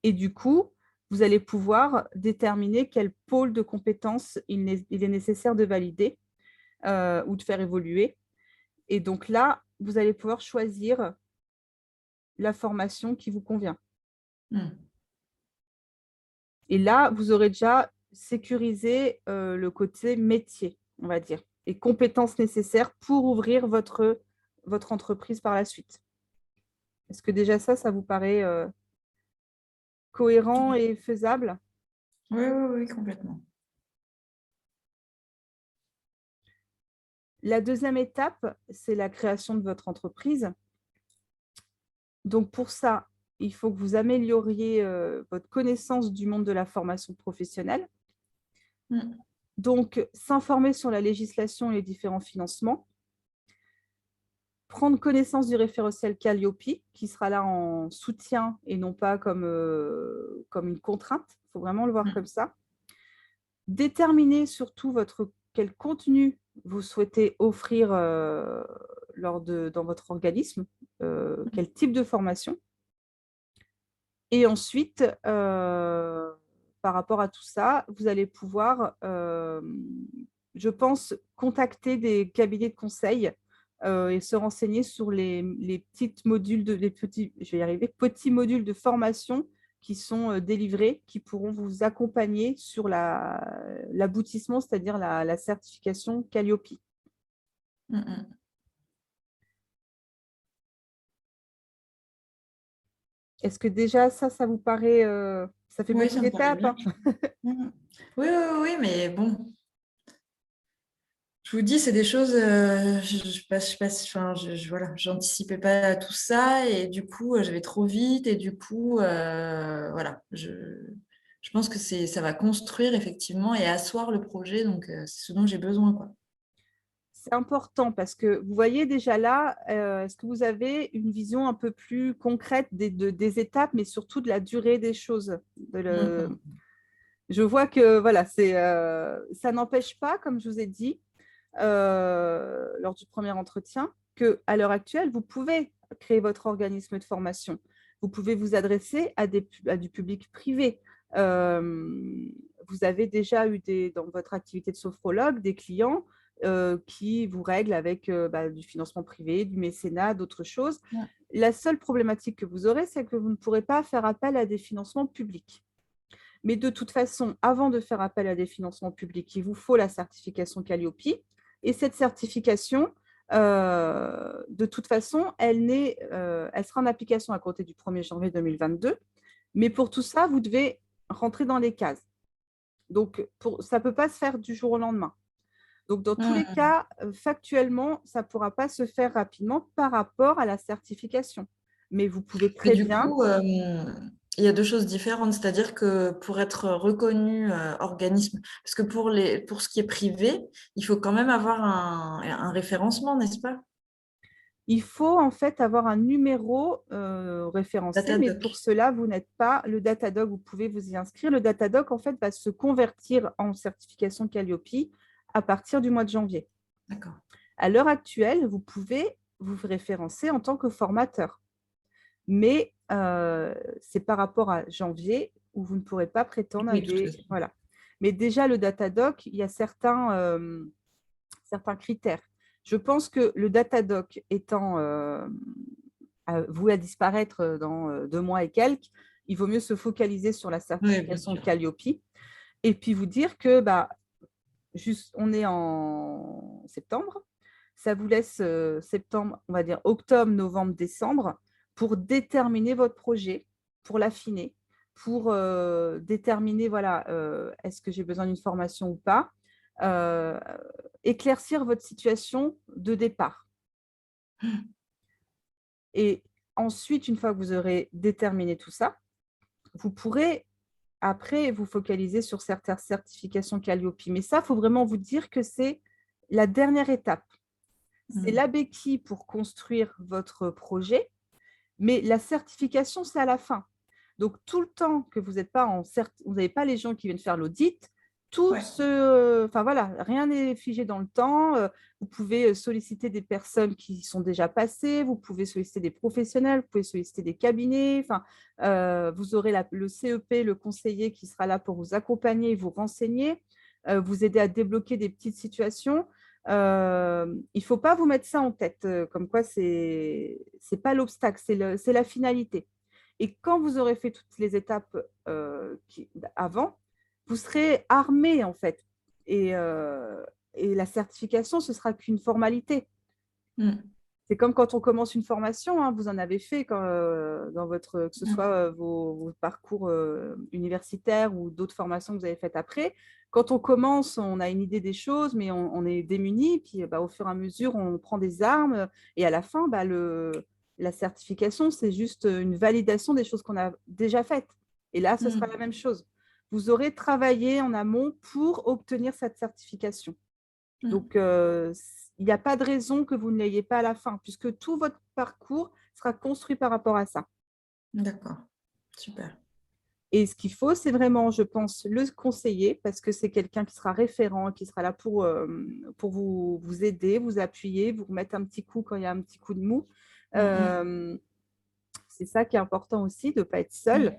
A: Et du coup, vous allez pouvoir déterminer quel pôle de compétences il est nécessaire de valider ou de faire évoluer. Et donc là, vous allez pouvoir choisir la formation qui vous convient. Et là, vous aurez déjà sécurisé le côté métier, on va dire, et compétences nécessaires pour ouvrir votre entreprise par la suite. Est-ce que déjà ça vous paraît cohérent et faisable?
B: Oui, complètement.
A: La deuxième étape, c'est la création de votre entreprise. Donc pour ça, il faut que vous amélioriez votre connaissance du monde de la formation professionnelle. Donc, s'informer sur la législation et les différents financements. prendre connaissance du référentiel Calliope, qui sera là en soutien et non pas comme une contrainte. Il faut vraiment le voir comme ça. Déterminer surtout quel contenu vous souhaitez offrir dans votre organisme, quel type de formation. Et ensuite, par rapport à tout ça, vous allez pouvoir, je pense, contacter des cabinets de conseil et se renseigner sur les petits modules petits modules de formation qui sont délivrés, qui pourront vous accompagner sur l'aboutissement, c'est-à-dire la certification Calliope. Est-ce que déjà ça vous paraît, ça fait
B: Oui,
A: beaucoup
B: ça me paraît
A: d'étapes,
B: bien.
A: hein?
B: Oui, mais bon. Je vous dis, c'est des choses, voilà, j'anticipais pas tout ça et du coup, je vais trop vite et du coup, voilà, je pense que ça va construire effectivement et asseoir le projet, donc c'est ce dont j'ai besoin, quoi.
A: C'est important parce que vous voyez déjà là, est-ce que vous avez une vision un peu plus concrète des étapes, mais surtout de la durée des choses? Je vois que voilà, ça n'empêche pas, comme je vous ai dit lors du premier entretien, qu'à l'heure actuelle, vous pouvez créer votre organisme de formation. Vous pouvez vous adresser à du public privé. Vous avez déjà eu dans votre activité de sophrologue des clients qui vous règlent avec du financement privé, du mécénat, d'autres choses.
B: Ouais.
A: La seule problématique que vous aurez, c'est que vous ne pourrez pas faire appel à des financements publics. Mais de toute façon, avant de faire appel à des financements publics, il vous faut la certification Calliope. Et cette certification, de toute façon, elle sera en application à compter du 1er janvier 2022. Mais pour tout ça, vous devez rentrer dans les cases. Donc, ça ne peut pas se faire du jour au lendemain. Donc, dans tous les cas, factuellement, ça ne pourra pas se faire rapidement par rapport à la certification. Mais vous pouvez très bien…
B: Du coup, il y a deux choses différentes, c'est-à-dire que pour être reconnu organisme, parce que pour ce qui est privé, il faut quand même avoir un référencement, n'est-ce pas?
A: Il faut en fait avoir un numéro référencé, mais
B: Datadoc.
A: pour cela, vous n'êtes pas le Datadog, vous pouvez vous y inscrire. Le Datadog, en fait, va se convertir en certification Calliope à partir du mois de janvier.
B: D'accord.
A: À l'heure actuelle, vous pouvez vous référencer en tant que formateur. Mais c'est par rapport à janvier où vous ne pourrez pas prétendre à des… Voilà. Mais déjà, le Datadog, il y a certains critères. Je pense que le Datadog étant voué à disparaître dans 2 mois et quelques, il vaut mieux se focaliser sur la certification Calliope et puis vous dire que on est en septembre, ça vous laisse septembre, on va dire octobre, novembre, décembre pour déterminer votre projet, pour l'affiner, pour déterminer, voilà, est-ce que j'ai besoin d'une formation ou pas, éclaircir votre situation de départ. Et ensuite, une fois que vous aurez déterminé tout ça, vous pourrez après vous focaliser sur certaines certifications Calliope. Mais ça, il faut vraiment vous dire que c'est la dernière étape. C'est la béquille pour construire votre projet, mais la certification, c'est à la fin. Donc, tout le temps que vous n'êtes pas vous n'avez pas les gens qui viennent faire l'audit, enfin voilà, rien n'est figé dans le temps. Vous pouvez solliciter des personnes qui sont déjà passées, vous pouvez solliciter des professionnels, vous pouvez solliciter des cabinets. Enfin, vous aurez le CEP, le conseiller qui sera là pour vous accompagner, vous renseigner, vous aider à débloquer des petites situations. Il ne faut pas vous mettre ça en tête, comme quoi c'est pas l'obstacle, c'est la finalité. Et quand vous aurez fait toutes les étapes avant, vous serez armé en fait. Et la certification, ce sera qu'une formalité. C'est comme quand on commence une formation, hein, vous en avez fait dans votre, que ce soit vos parcours universitaires ou d'autres formations que vous avez faites après. Quand on commence, on a une idée des choses, mais on est démuni. Puis au fur et à mesure, on prend des armes. Et à la fin, la certification, c'est juste une validation des choses qu'on a déjà faites. Et là, ce sera la même chose. Vous aurez travaillé en amont pour obtenir cette certification. Donc, il n'y a pas de raison que vous ne l'ayez pas à la fin, puisque tout votre parcours sera construit par rapport à ça.
B: D'accord, super.
A: Et ce qu'il faut, c'est vraiment, je pense, le conseiller, parce que c'est quelqu'un qui sera référent, qui sera là pour vous aider, vous appuyer, vous remettre un petit coup quand il y a un petit coup de mou. C'est ça qui est important aussi, de ne pas être seul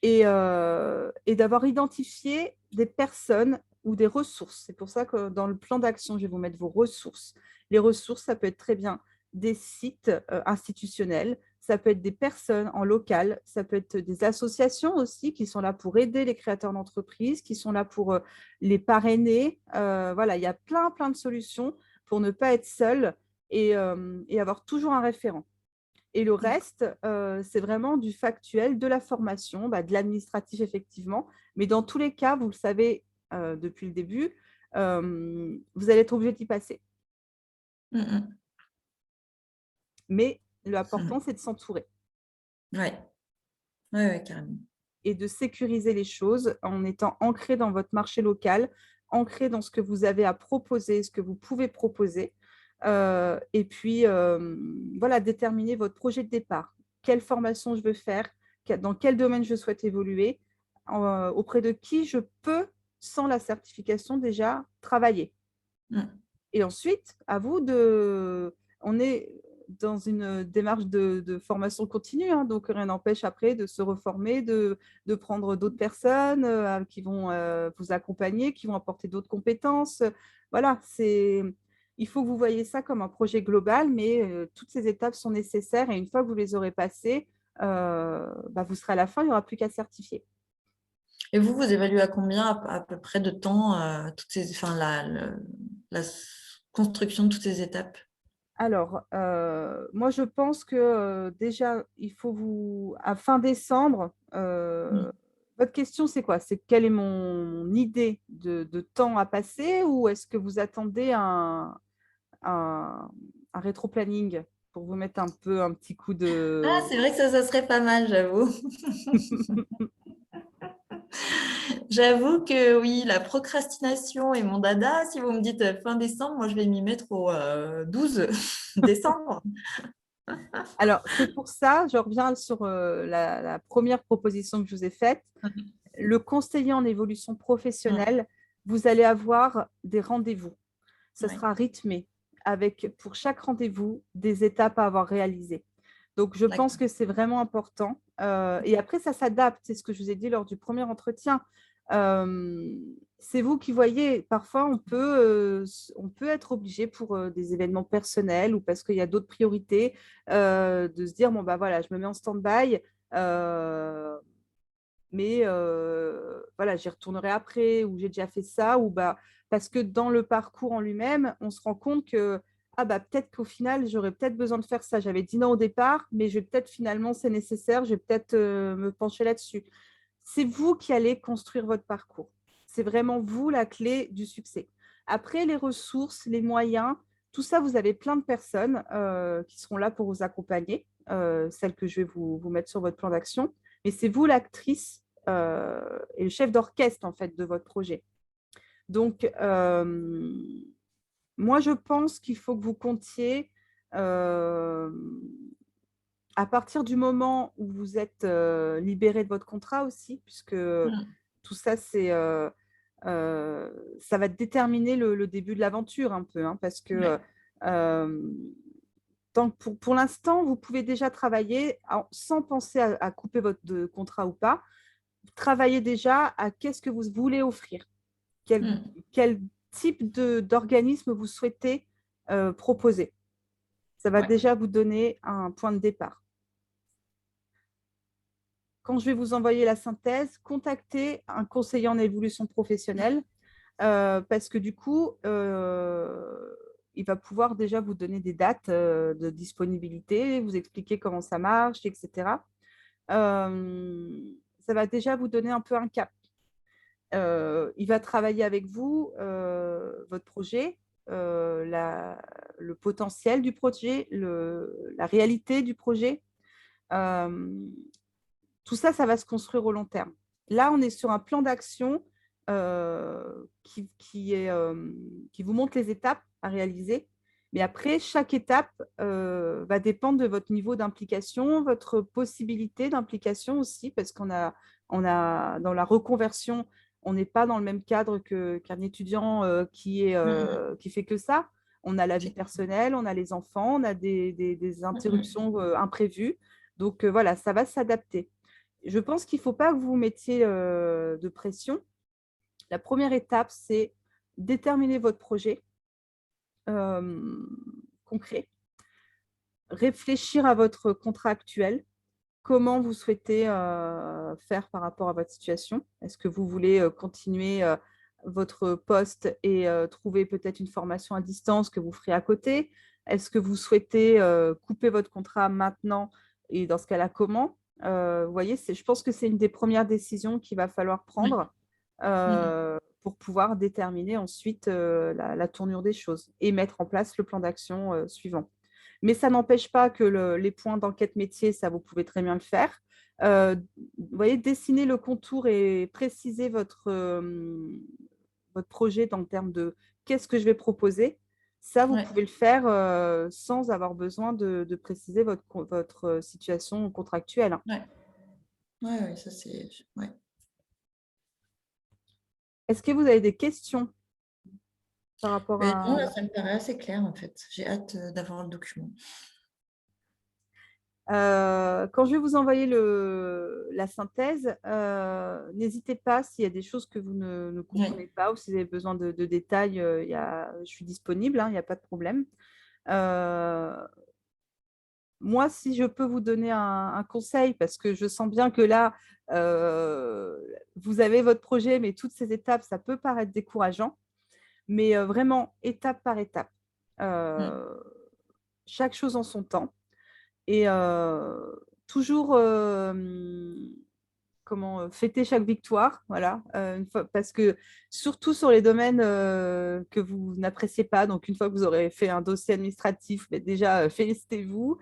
A: et d'avoir identifié des personnes ou des ressources. C'est pour ça que dans le plan d'action, je vais vous mettre vos ressources. Les ressources, ça peut être très bien des sites institutionnels, ça peut être des personnes en local, ça peut être des associations aussi qui sont là pour aider les créateurs d'entreprises, qui sont là pour les parrainer. Voilà, il y a plein de solutions pour ne pas être seul et avoir toujours un référent. Et le reste, c'est vraiment du factuel, de la formation, de l'administratif effectivement. Mais dans tous les cas, vous le savez depuis le début, vous allez être obligé d'y passer. Mais l'important, c'est de s'entourer
B: Ouais, ouais, ouais, carrément.
A: et de sécuriser les choses en étant ancré dans votre marché local, ancré dans ce que vous avez à proposer, ce que vous pouvez proposer. Et puis, voilà, déterminer votre projet de départ. Quelle formation je veux faire, dans quel domaine je souhaite évoluer, auprès de qui je peux, sans la certification déjà, travailler. Et ensuite, à vous de… On est dans une démarche de formation continue, hein, donc rien n'empêche après de se reformer, de prendre d'autres personnes qui vont vous accompagner, qui vont apporter d'autres compétences. Voilà, il faut que vous voyez ça comme un projet global, mais toutes ces étapes sont nécessaires et une fois que vous les aurez passées, vous serez à la fin, il n'y aura plus qu'à certifier.
B: Et vous évaluez à combien à peu près de temps la construction de toutes ces étapes?
A: Alors, moi, je pense que déjà, il faut vous… À fin décembre, votre question, c'est quoi? C'est quelle est mon idée de temps à passer ou est-ce que vous attendez un rétro-planning pour vous mettre un petit coup
B: Ah,
A: de…
B: c'est vrai que ça serait pas mal, j'avoue. J'avoue que oui, la procrastination est mon dada. Si vous me dites fin décembre, moi je vais m'y mettre au 12 décembre.
A: Alors, c'est pour ça, je reviens sur la première proposition que je vous ai faite. Le conseiller en évolution professionnelle, vous allez avoir des rendez-vous. Ça
B: Ouais,
A: sera rythmé avec, pour chaque rendez-vous, des étapes à avoir réalisées. Donc, je pense
B: d'accord.
A: que c'est vraiment important. Et après, ça s'adapte. C'est ce que je vous ai dit lors du premier entretien. C'est vous qui voyez. Parfois, on peut être obligé pour des événements personnels ou parce qu'il y a d'autres priorités de se dire, bon, bah voilà, je me mets en stand-by. Mais voilà, j'y retournerai après ou j'ai déjà fait ça ou parce que dans le parcours en lui-même, on se rend compte que peut-être qu'au final, j'aurais peut-être besoin de faire ça. J'avais dit non au départ, mais je vais peut-être finalement, c'est nécessaire, je vais peut-être me pencher là-dessus. C'est vous qui allez construire votre parcours. C'est vraiment vous la clé du succès. Après, les ressources, les moyens, tout ça, vous avez plein de personnes qui seront là pour vous accompagner, celles que je vais vous mettre sur votre plan d'action. Mais c'est vous l'actrice et le chef d'orchestre en fait de votre projet. Donc, moi, je pense qu'il faut que vous comptiez à partir du moment où vous êtes libéré de votre contrat aussi, puisque tout ça, ça va déterminer le début de l'aventure un peu, hein, parce que pour l'instant, vous pouvez déjà travailler sans penser à couper votre contrat ou pas. Travaillez déjà à qu'est-ce que vous voulez offrir, quel type d'organisme vous souhaitez proposer. Ça va
B: Ouais.
A: déjà vous donner un point de départ. Quand je vais vous envoyer la synthèse, contactez un conseiller en évolution professionnelle parce que du coup, il va pouvoir déjà vous donner des dates de disponibilité, vous expliquer comment ça marche, etc. Ça va déjà vous donner un peu un cap. Il va travailler avec vous, votre projet, le potentiel du projet, la réalité du projet. Tout ça, ça va se construire au long terme. Là, on est sur un plan d'action qui vous montre les étapes à réaliser Mais après, chaque étape va dépendre de votre niveau d'implication, votre possibilité d'implication aussi, parce qu'on a dans la reconversion, on n'est pas dans le même cadre qu'un étudiant qui fait que ça. On a la vie personnelle, on a les enfants, on a des interruptions imprévues. Donc voilà, ça va s'adapter. Je pense qu'il ne faut pas que vous vous mettiez de pression. La première étape, c'est déterminer votre projet concret, réfléchir à votre contrat actuel, comment vous souhaitez faire par rapport à votre situation. Est-ce que vous voulez continuer votre poste et trouver peut-être une formation à distance que vous ferez à côté? Est-ce que vous souhaitez couper votre contrat maintenant et dans ce cas-là, comment? Vous voyez, je pense que c'est une des premières décisions qu'il va falloir prendre pour pouvoir déterminer ensuite la tournure des choses et mettre en place le plan d'action suivant. Mais ça n'empêche pas que les points d'enquête métier, ça, vous pouvez très bien le faire. Vous voyez, dessiner le contour et préciser votre projet dans le terme de qu'est-ce que je vais proposer. Ça, vous pouvez le faire sans avoir besoin de préciser votre situation contractuelle.
B: Ouais, ça c'est... Ouais.
A: Est-ce que vous avez des questions par rapport à…
B: Non, là, ça me paraît assez clair en fait. J'ai hâte d'avoir le document.
A: Quand je vais vous envoyer la synthèse, n'hésitez pas s'il y a des choses que vous ne comprenez pas ou si vous avez besoin de détails, je suis disponible, il n'y a pas de problème. Moi, si je peux vous donner un conseil, parce que je sens bien que là, vous avez votre projet, mais toutes ces étapes, ça peut paraître décourageant, mais vraiment étape par étape. Chaque chose en son temps. Et toujours fêter chaque victoire, voilà, parce que surtout sur les domaines que vous n'appréciez pas, donc une fois que vous aurez fait un dossier administratif, mais déjà félicitez-vous.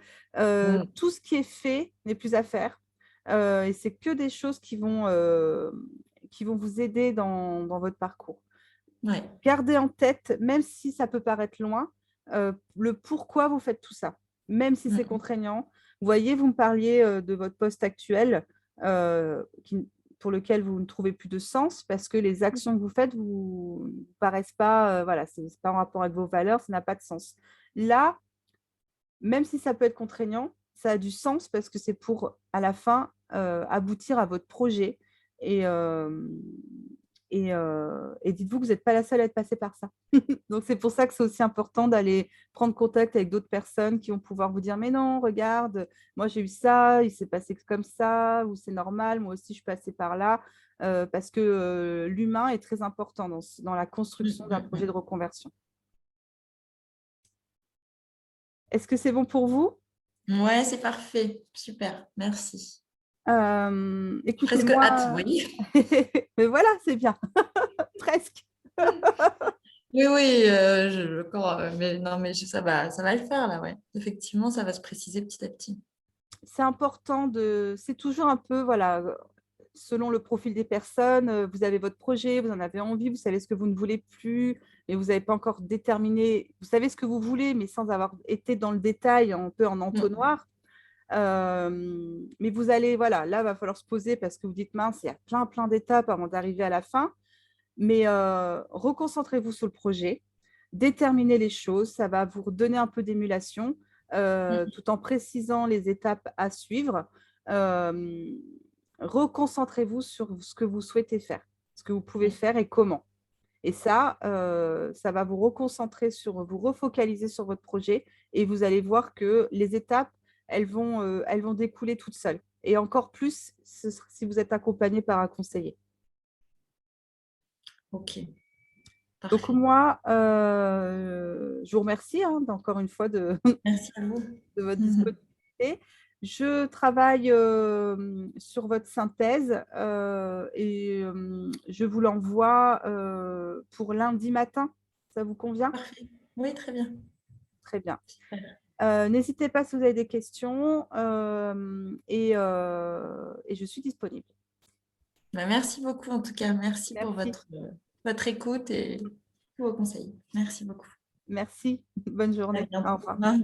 A: Tout ce qui est fait n'est plus à faire, et c'est que des choses qui vont vous aider dans votre parcours. Gardez en tête, même si ça peut paraître loin, le pourquoi vous faites tout ça, même si c'est contraignant. Vous voyez, vous me parliez de votre poste actuel pour lequel vous ne trouvez plus de sens parce que les actions que vous faites vous paraissent pas, voilà, c'est pas en rapport avec vos valeurs, ça n'a pas de sens. Là, même si ça peut être contraignant, ça a du sens parce que c'est pour, à la fin, aboutir à votre projet. Et dites-vous que vous n'êtes pas la seule à être passée par ça. Donc, c'est pour ça que c'est aussi important d'aller prendre contact avec d'autres personnes qui vont pouvoir vous dire « Mais non, regarde, moi j'ai eu ça, il s'est passé comme ça, ou c'est normal, moi aussi je suis passée par là. » Parce que l'humain est très important dans la construction d'un projet de reconversion. Est-ce que c'est bon pour vous?
B: Ouais, c'est parfait. Super, merci.
A: Écoutez,
B: Presque hâte, oui.
A: Mais voilà, c'est bien. Presque.
B: Oui, mais non, mais ça va le faire là, ouais. Effectivement, ça va se préciser petit à petit.
A: C'est important c'est toujours un peu, voilà, selon le profil des personnes, vous avez votre projet, vous en avez envie, vous savez ce que vous ne voulez plus, mais vous n'avez pas encore déterminé, vous savez ce que vous voulez, mais sans avoir été dans le détail, un peu en entonnoir. Mais vous allez, voilà, là, il va falloir se poser parce que vous dites, mince, il y a plein d'étapes avant d'arriver à la fin. Mais reconcentrez-vous sur le projet, déterminez les choses, ça va vous redonner un peu d'émulation tout en précisant les étapes à suivre. Reconcentrez-vous sur ce que vous souhaitez faire, ce que vous pouvez faire et comment. Et ça va vous reconcentrer vous refocaliser sur votre projet et vous allez voir que les étapes, elles vont découler toutes seules. Et encore plus si vous êtes accompagné par un conseiller.
B: Ok.
A: Parfait. Donc moi, je vous remercie encore une fois
B: Merci à vous.
A: de votre disponibilité. Je travaille sur votre synthèse et je vous l'envoie pour lundi matin. Ça vous convient?
B: Parfait. Oui, très bien.
A: Très bien. N'hésitez pas si vous avez des questions et je suis disponible.
B: Merci beaucoup en tout cas. Merci. Pour votre écoute et tous vos conseils. Merci beaucoup.
A: Merci. Bonne
B: À
A: journée. Au
B: bientôt.
A: revoir.
B: Au revoir.